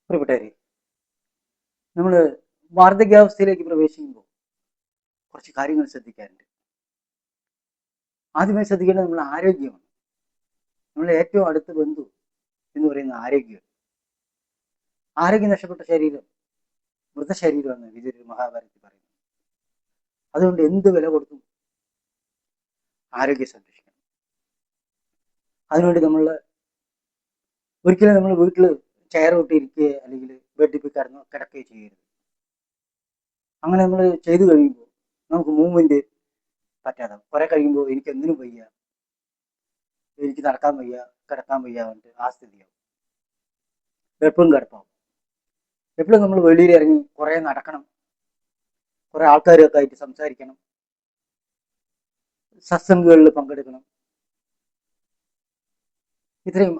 പ്രിയപ്പെട്ടവരെ, നമ്മൾ വാർദ്ധക്യാവസ്ഥയിലേക്ക് പ്രവേശിക്കുമ്പോൾ കുറച്ച് കാര്യങ്ങൾ ശ്രദ്ധിക്കാറുണ്ട്. ആദ്യമായി ശ്രദ്ധിക്കേണ്ടത് നമ്മുടെ ആരോഗ്യമാണ്. നമ്മളെ ഏറ്റവും അടുത്ത ബന്ധു എന്ന് പറയുന്ന ആരോഗ്യം. ആരോഗ്യം നഷ്ടപ്പെട്ട ശരീരം മൃതശരീരമെന്ന് വിദുരർ മഹാഭാരതത്തിൽ പറയുന്നു. അതുകൊണ്ട് എന്ത് വില കൊടുത്തും ആരോഗ്യം സംരക്ഷിക്കണം. അതിനുവേണ്ടി ഒരിക്കലും നമ്മൾ വീട്ടിൽ ചെയർ വിട്ടിരിക്കുകയോ അല്ലെങ്കിൽ ബെഡിൽ പോയി കിടക്കുകയോ ചെയ്യരുത്. അങ്ങനെ നമ്മൾ ചെയ്തു കഴിയുമ്പോൾ നമുക്ക് മൂവ്മെന്റ് പറ്റാതെ കുറെ കഴിയുമ്പോൾ എനിക്ക് എന്തിനും വയ്യ, എനിക്ക് നടക്കാൻ വയ്യ, കിടക്കാൻ വയ്യ പറഞ്ഞിട്ട് ആ സ്ഥിതിയാവും. എപ്പോഴും കിടപ്പാവും. എപ്പോഴും നമ്മൾ വെളിയിൽ ഇറങ്ങി കുറെ നടക്കണം, കുറെ ആൾക്കാരൊക്കെ ആയിട്ട് സംസാരിക്കണം, സത്സംഗങ്ങളിൽ പങ്കെടുക്കണം. ഇത്രയും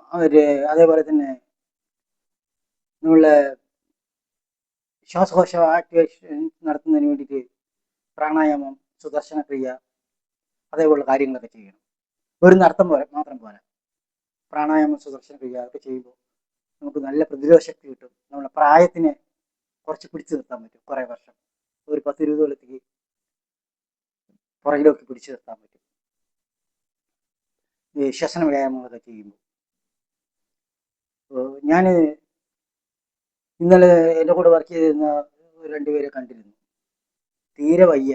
അതേപോലെ തന്നെ നമ്മളെ ശ്വാസകോശ ആക്ടിവേഷൻ നടത്തുന്നതിന് വേണ്ടിയിട്ട് പ്രാണായാമം, സുദർശന ക്രിയ, അതേപോലുള്ള കാര്യങ്ങളൊക്കെ ചെയ്യണം. ഒരു നടത്തം മാത്രം പോരാ. പ്രാണായാമം, സുദർശന ക്രിയ ഒക്കെ ചെയ്യുമ്പോൾ നമുക്ക് നല്ല പ്രതിരോധ ശക്തി കിട്ടും. നമ്മുടെ പ്രായത്തിനെ കുറച്ച് പിടിച്ചു നിർത്താൻ പറ്റും. കുറെ വർഷം, ഒരു 10-20 കൊല്ലത്തേക്ക് പുറകിലൊക്കെ പിടിച്ചു നിർത്താൻ പറ്റും ഈ ശ്വസന വ്യായാമങ്ങളൊക്കെ ചെയ്യുമ്പോൾ. ഞാൻ ഇന്നലെ എൻ്റെ കൂടെ വർക്ക് ചെയ്തിരുന്ന രണ്ടുപേരെ കണ്ടിരുന്നു. തീരെ വയ്യ,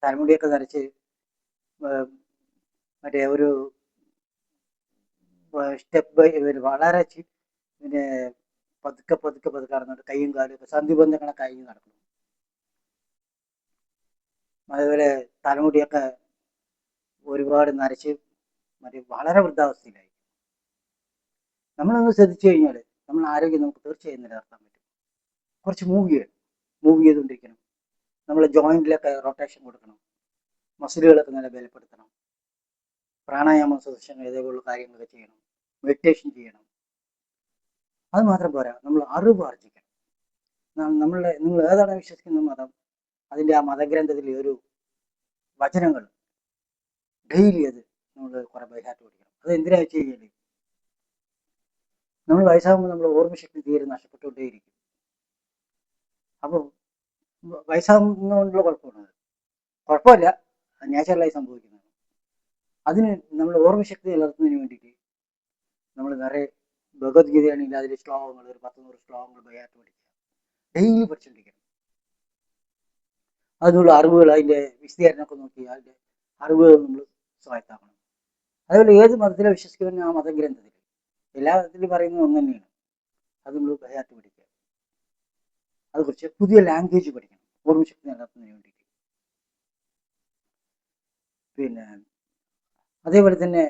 തലമുടിയൊക്കെ നരച്ച് മറ്റേ ഒരു സ്റ്റെപ്പ് ബൈ വളരെ പിന്നെ പതുക്കെ പതുക്കെ പതുക്കെ നടന്നിട്ട് കൈയും കാലും ഒക്കെ സന്ധിബന്ധങ്ങളെ കഴിഞ്ഞ് നടക്കുന്നു. അതുപോലെ തലമുടിയൊക്കെ ഒരുപാട് നരച്ച് മറ്റേ വളരെ വൃദ്ധാവസ്ഥയിലായി. നമ്മളൊന്ന് ശ്രദ്ധിച്ചു കഴിഞ്ഞാൽ നമ്മൾ ആരോഗ്യം നമുക്ക് തീർച്ചയായും നിലനിർത്താൻ പറ്റും. കുറച്ച് മൂവ് ചെയ്തുകൊണ്ടിരിക്കണം. നമ്മളെ ജോയിന്റിലൊക്കെ റൊട്ടേഷൻ കൊടുക്കണം, മസിലുകളൊക്കെ നല്ല ബലപ്പെടുത്തണം, പ്രാണായാമം, സുദർശനം ഇതേപോലുള്ള കാര്യങ്ങളൊക്കെ ചെയ്യണം, മെഡിറ്റേഷൻ ചെയ്യണം. അത് മാത്രം പോരാ, നമ്മൾ അറിവ് ആർജിക്കണം. നിങ്ങൾ ഏതാണ് വിശ്വസിക്കുന്ന മതം, അതിൻ്റെ ആ മതഗ്രന്ഥത്തിൽ ഒരു വചനങ്ങൾ ഡെയിലി അത് നമ്മൾ കുറെ ബൈഹാറ്റ് പഠിക്കണം. അത് എന്തിനാ വെച്ച് കഴിഞ്ഞാൽ നമ്മൾ വയസ്സാകുമ്പോൾ നമ്മൾ ഓർമ്മശക്തി തീരെ നഷ്ടപ്പെട്ടുകൊണ്ടേയിരിക്കും. അപ്പോൾ വയസ്സാകുന്നതുകൊണ്ടുള്ള കുഴപ്പമില്ല, നാച്ചുറലായി സംഭവിക്കുന്നതാണ്. അതിന് നമ്മൾ ഓർമ്മശക്തി നിലനിർത്തുന്നതിന് വേണ്ടിയിട്ട് നമ്മൾ നിറയെ ഭഗവത്ഗീതയാണെങ്കിൽ അതിലെ ശ്ലോകങ്ങൾ, ഒരു 10-100 ശ്ലോകങ്ങൾ ബൈഹാറ്റ് പഠിക്കുക, ഡെയിലി പഠിച്ചുകൊണ്ടിരിക്കണം. അതിനുള്ള അറിവുകൾ, അതിൻ്റെ വിശദീകരണമൊക്കെ നോക്കി അതിൻ്റെ അറിവുകൾ നമ്മൾ സ്വായത്താക്കണം. അതുപോലെ ഏത് മതത്തിലെ വിശ്വസിക്കുന്ന ആ മതഗ്രന്ഥത്തിൽ എല്ലാ മതത്തിലും പറയുന്നത് ഒന്ന് തന്നെയാണ്. അത് നമ്മൾ ബൈഹാറ്റ് പഠിക്കുക. അതുകുറിച്ച് പുതിയ ലാംഗ്വേജ് പഠിക്കണം ഓർമ്മശക്തി നിലനിർത്തുന്നതിന് വേണ്ടിയിട്ട്. പിന്നെ അതേപോലെ തന്നെ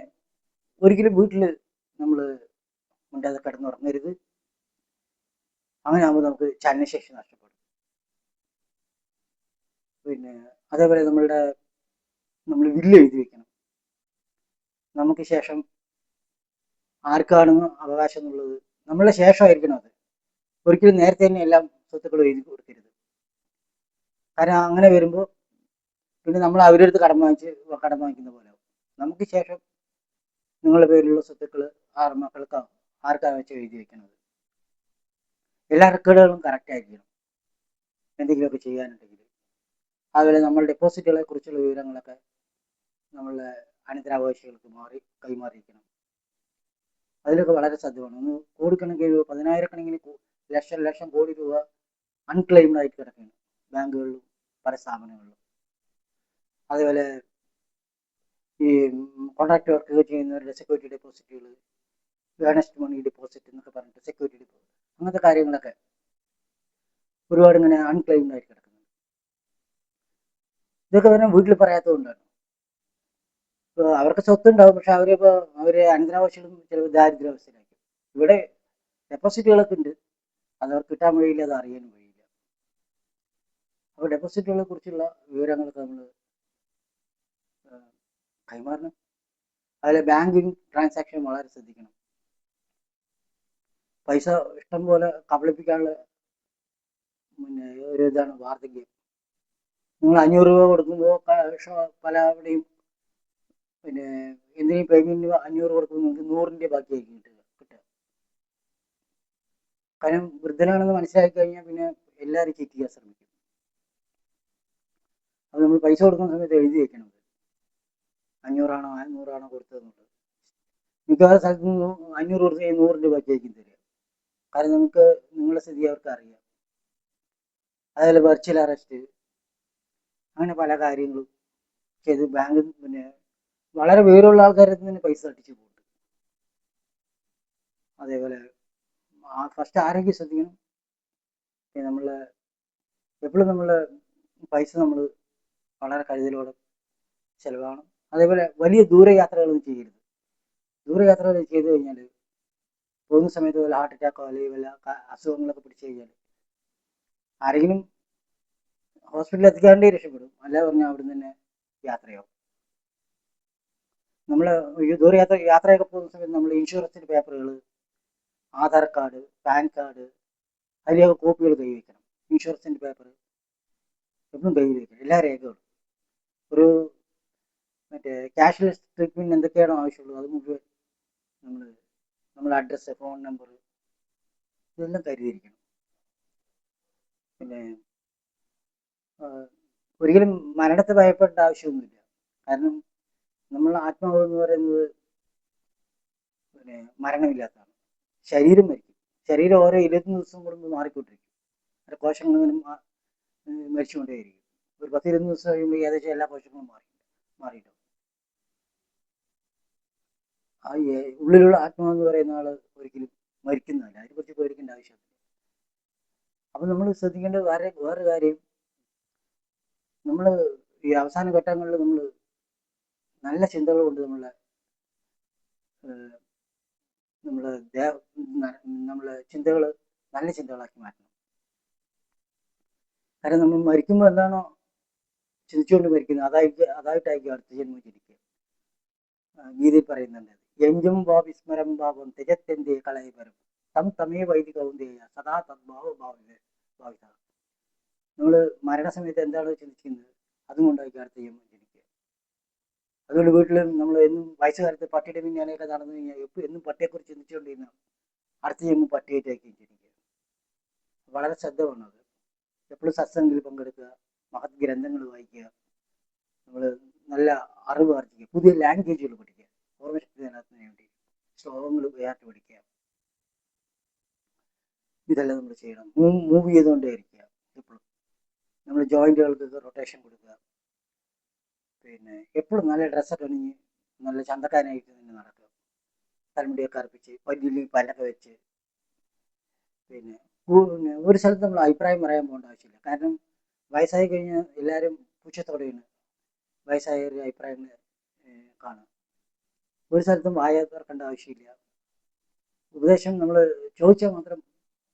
ഒരിക്കലും വീട്ടിൽ നമ്മൾ മിണ്ടാതെ കിടന്നുറങ്ങരുത്. അങ്ങനെ ആകുമ്പോൾ നമുക്ക് ചലനശേഷി നഷ്ടപ്പെടും. പിന്നെ അതേപോലെ നമ്മൾ വില്ല് എഴുതി വെക്കണം. നമുക്ക് ശേഷം ആർക്കാണ് അവകാശം എന്നുള്ളത് നമ്മളുടെ ശേഷമായിരിക്കണം. അത് ഒരിക്കലും നേരത്തെ തന്നെ എല്ലാം സ്വത്തുക്കളും എഴുതി കൊടുക്കരുത്. കാരണം അങ്ങനെ വരുമ്പോൾ പിന്നെ നമ്മൾ അവരുടെ അടുത്ത് കടം വാങ്ങിക്കുന്ന പോലെ ആവും. നമുക്ക് ശേഷം നിങ്ങളുടെ പേരിലുള്ള സ്വത്തുക്കൾ മക്കൾക്കാവും, ആർക്കാണ് വെച്ച് എഴുതി വെക്കുന്നത്. എല്ലാ റെക്കോർഡുകളും കറക്റ്റ് ആയിരിക്കണം എന്തെങ്കിലുമൊക്കെ ചെയ്യാനുണ്ടെങ്കിൽ. അതുപോലെ നമ്മൾ ഡെപ്പോസിറ്റുകളെ കുറിച്ചുള്ള വിവരങ്ങളൊക്കെ നമ്മളുടെ അനന്തരാവകാശികൾക്ക് കൈമാറിയിരിക്കണം. അതിലൊക്കെ വളരെ ശ്രദ്ധ വേണം. കോടിക്കണക്കിന് രൂപ, 10,000-കണക്കിന് ലക്ഷം കോടി രൂപ അൺക്ലെയിംഡ് ആയിട്ട് കിടക്കുകയാണ് ബാങ്കുകളിലും പല സ്ഥാപനങ്ങളിലും. അതേപോലെ ഈ കോൺട്രാക്ട് വർക്ക് ചെയ്യുന്നവരുടെ സെക്യൂരിറ്റി ഡെപ്പോസിറ്റുകൾ, ഏണസ്റ്റ് മണി ഡെപ്പോസിറ്റ് എന്നൊക്കെ പറഞ്ഞിട്ട് സെക്യൂരിറ്റി ഡെപ്പോസിറ്റ്, അങ്ങനത്തെ കാര്യങ്ങളൊക്കെ ഒരുപാട് ഇങ്ങനെ അൺക്ലെയിംഡ് ആയിട്ട് കിടക്കുന്നത്. ഇതൊക്കെ തന്നെ വീട്ടിൽ പറയാത്തതുകൊണ്ടാണ്. ഇപ്പോൾ അവർക്ക് സ്വത്ത് ഉണ്ടാവും, പക്ഷെ അവര് അനന്തരാവകാശികളും ചിലപ്പോൾ ദാരിദ്ര്യാവസ്ഥയിലായിരിക്കും. ഇവിടെ ഡെപ്പോസിറ്റുകളൊക്കെ ഉണ്ട്, അത് അവർക്ക് കിട്ടാൻ വഴിയില്ല, അത് അറിയാനും വഴിയില്ല. അപ്പോൾ ഡെപ്പോസിറ്റുകളെ കുറിച്ചുള്ള വിവരങ്ങളൊക്കെ നമ്മൾ കൈമാറണം. അതിലെ ബാങ്കിങ് ട്രാൻസാക്ഷൻ വളരെ ശ്രദ്ധിക്കണം. പൈസ ഇഷ്ടം പോലെ കബളിപ്പിക്കാനുള്ള ഒരു ഇതാണ് വാർദ്ധക്യം. നിങ്ങൾ 500 രൂപ കൊടുക്കുമ്പോൾ പലവിടെയും എന്തെങ്കിലും പേയ്മെന്റ് 500 കൊടുക്കുമ്പോൾ നിങ്ങൾക്ക് 100ന്റെ ബാക്കിയായിരിക്കും കിട്ടുക. കാരണം വൃദ്ധനാണെന്ന് മനസ്സിലാക്കി കഴിഞ്ഞാൽ പിന്നെ എല്ലാവരും ചീറ്റ് ചെയ്യാൻ ശ്രമിക്കും. അത് നമ്മൾ പൈസ കൊടുക്കുന്ന സമയത്ത് എഴുതി വെക്കണം, 500 ആണോ 100 ആണോ കൊടുത്തതെന്നുള്ളത്. മിക്കവാറും സ്ഥലത്ത് നിന്ന് 500 കൊടുത്ത് 100 രൂപയ്ക്കായിരിക്കും തരിക. കാരണം നമുക്ക് നിങ്ങളുടെ സ്ഥിതി അവർക്ക് അറിയാം. അതേപോലെ വെർച്വൽ അറസ്റ്റ്, അങ്ങനെ പല കാര്യങ്ങളും ചെയ്ത് ബാങ്കിൽ പിന്നെ വളരെ വിവരമുള്ള ആൾക്കാരെ തന്നെ പൈസ തട്ടിച്ചു പോകുന്നുണ്ട്. അതേപോലെ ഫസ്റ്റ് ആരോഗ്യം ശ്രദ്ധിക്കണം. പിന്നെ നമ്മൾ എപ്പോഴും നമ്മൾ പൈസ നമ്മൾ വളരെ കരുതലോടെ ചിലവാകണം. അതേപോലെ വലിയ ദൂരയാത്രകളൊന്നും ചെയ്യരുത്. ദൂരയാത്രകൾ ചെയ്തു കഴിഞ്ഞാൽ പോകുന്ന സമയത്ത് വല്ല ഹാർട്ട് അറ്റാക്കോ അല്ലെങ്കിൽ വല്ല അസുഖങ്ങളൊക്കെ പിടിച്ചു കഴിഞ്ഞാൽ ആരെങ്കിലും ഹോസ്പിറ്റലിൽ എത്തിക്കാണ്ടേ രക്ഷപ്പെടും, അല്ല പറഞ്ഞാൽ അവിടെ നിന്ന് തന്നെ യാത്രയാവും. നമ്മൾ യാത്രയൊക്കെ പോകുന്ന സമയത്ത് നമ്മൾ ഇൻഷുറൻസിൻ്റെ പേപ്പറുകൾ, ആധാർ കാർഡ്, പാൻ കാർഡ്, അതിലൊക്കെ കോപ്പികൾ കൈ വയ്ക്കണം. ഇൻഷുറൻസിൻ്റെ പേപ്പർ എപ്പോഴും കയ്യിൽ വയ്ക്കണം, എല്ലാ രേഖകളും. ഒരു മറ്റേ ക്യാഷ്ലെസ് ട്രീറ്റ്മെൻറ്റ് എന്തൊക്കെയാണോ ആവശ്യമുള്ളത് അത് മുഴുവൻ നമ്മുടെ അഡ്രസ്സ്, ഫോൺ നമ്പർ, ഇതെല്ലാം കരുതിയിരിക്കണം. പിന്നെ ഒരിക്കലും മരണത്തെ ഭയപ്പെടേണ്ട ആവശ്യമൊന്നുമില്ല. കാരണം നമ്മളുടെ ആത്മാവ് എന്ന് പറയുന്നത് പിന്നെ മരണമില്ലാത്തതാണ്. ശരീരം മരിക്കും. ശരീരം ഓരോ 21 ദിവസം കൂടുമ്പോൾ മാറിക്കൊണ്ടിരിക്കും. അതിൻ്റെ കോശങ്ങളിങ്ങനെ മരിച്ചുകൊണ്ടേയിരിക്കും. ഒരു 10-20 ദിവസം കഴിയുമ്പോൾ ഏകദേശം എല്ലാ കോശങ്ങളും മാറിയിട്ടും ആ ഉള്ളിലുള്ള ആത്മാവെന്ന് പറയുന്ന ആൾ ഒരിക്കലും മരിക്കുന്നതല്ല. അതിനെക്കുറിച്ച് പേടിക്കേണ്ട ആവശ്യമില്ല. അപ്പം നമ്മൾ ശ്രദ്ധിക്കേണ്ടത് വേറെ കാര്യം, നമ്മൾ ഈ അവസാന ഘട്ടങ്ങളിൽ നമ്മൾ നല്ല ചിന്തകൾ കൊണ്ട് നമ്മളെ ചിന്തകൾ നല്ല ചിന്തകളാക്കി മാറ്റണം. കാരണം നമ്മൾ മരിക്കുമ്പോൾ എന്താണോ ചിന്തിച്ചുകൊണ്ട് മരിക്കുന്നത് അതായിട്ടായിരിക്കും അടുത്ത ജന്മം ജനിക്കുക. ഗീതയിൽ പറയുന്നുണ്ട്, എഞ്ചും വിസ്മരം ഭാവം തെജത്തെന്തേ കളയപരം തം തമേ വൈദി കൗന്ദേയ സദാ ഭാവിത. നമ്മൾ മരണസമയത്ത് എന്താണോ ചിന്തിക്കുന്നത് അതുകൊണ്ടായിരിക്കും അടുത്ത ജന്മം ജനിക്കുക. അതുകൊണ്ട് വീട്ടിൽ നമ്മൾ എന്നും വയസ്സുകാലത്ത് പട്ടിയുടെ പിന്നാലെയൊക്കെ നടന്നു കഴിഞ്ഞാൽ എന്നും പട്ടിയെക്കുറിച്ച് ചിന്തിച്ചുകൊണ്ടിരുന്ന അടുത്ത ജന്മം പട്ടിയായിട്ടായിരിക്കും ജനിക്കുക. വളരെ ശ്രദ്ധ വേണം അത്. എപ്പോഴും സത്സംഗത്തിൽ പങ്കെടുക്കുക, മഹത് ഗ്രന്ഥങ്ങൾ വായിക്കുക, നമ്മൾ നല്ല അറിവ് ആർജിക്കുക, പുതിയ ലാംഗ്വേജുകൾ പഠിക്കുക, ഓർമ്മശക്തി നിലനിർത്തുന്നതിന് വേണ്ടി ശ്ലോകങ്ങൾ വേർട്ട് പഠിക്കുക. ഇതെല്ലാം നമ്മൾ ചെയ്യണം. മൂവ് ചെയ്തുകൊണ്ടേ ഇരിക്കുക എപ്പോഴും. നമ്മൾ ജോയിൻറ്റുകൾക്ക് റൊട്ടേഷൻ കൊടുക്കുക. പിന്നെ എപ്പോഴും നല്ല ഡ്രസ്സൊക്കെ അണിഞ്ഞ് നല്ല ചന്തക്കാരനായിട്ട് തന്നെ നടക്കുക. തലമുടിയൊക്കെ അർപ്പിച്ച് പല്ലിൽ പല്ലൊക്കെ വെച്ച്. പിന്നെ ഒരു സ്ഥലത്ത് നമ്മൾ അഭിപ്രായം പറയാൻ പോകേണ്ട ആവശ്യമില്ല. കാരണം വയസ്സായി കഴിഞ്ഞാൽ എല്ലാവരും പുച്ഛത്തോടെയാണ് വയസ്സായവരുടെ അഭിപ്രായങ്ങൾ കാണുക. ഒരു സ്ഥലത്തും വായ തുറക്കേണ്ട ആവശ്യമില്ല. ഉപദേശം നമ്മൾ ചോദിച്ചാൽ മാത്രം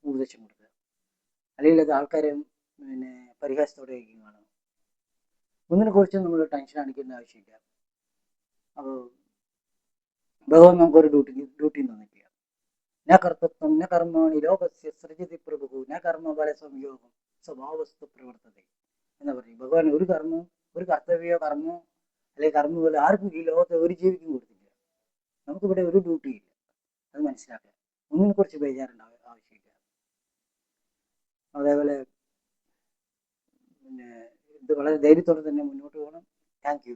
ഉപദേശം കൊടുക്കുക, അല്ലെങ്കിൽ അത് ആൾക്കാരെ പിന്നെ പരിഹാസത്തോടെ കാണുക. ഒന്നിനെക്കുറിച്ചും നമ്മൾ ടെൻഷൻ അടിക്കേണ്ട ആവശ്യമില്ല. അപ്പോൾ ഭഗവാൻ നമുക്കൊരു ഡ്യൂട്ടി തന്നിട്ടില്ല. ന കർത്തൃത്വം ന കർമാണി ലോകസ്യ സൃജതി പ്രഭു ന കർമ്മ ഫല സംയോഗം സ്വഭാവസ്തു പ്രവർത്തത എന്ന് പറയും. ഭഗവാൻ ഒരു കർത്തവ്യോ കർമ്മോ അല്ലെങ്കിൽ കർമ്മ പോലെ ആർക്കും ഈ ലോകത്തെ ഒരു ജീവിക്കും കൊടുത്തില്ല. നമുക്കിവിടെ ഒരു ഡ്യൂട്ടിയില്ല. അത് മനസ്സിലാക്കുക. ഒന്നിനെക്കുറിച്ച് ബേജാറുണ്ട ആവശ്യമില്ല. അതേപോലെ പിന്നെ ഇത് വളരെ ധൈര്യത്തോടെ തന്നെ മുന്നോട്ട് പോകണം. Thank you.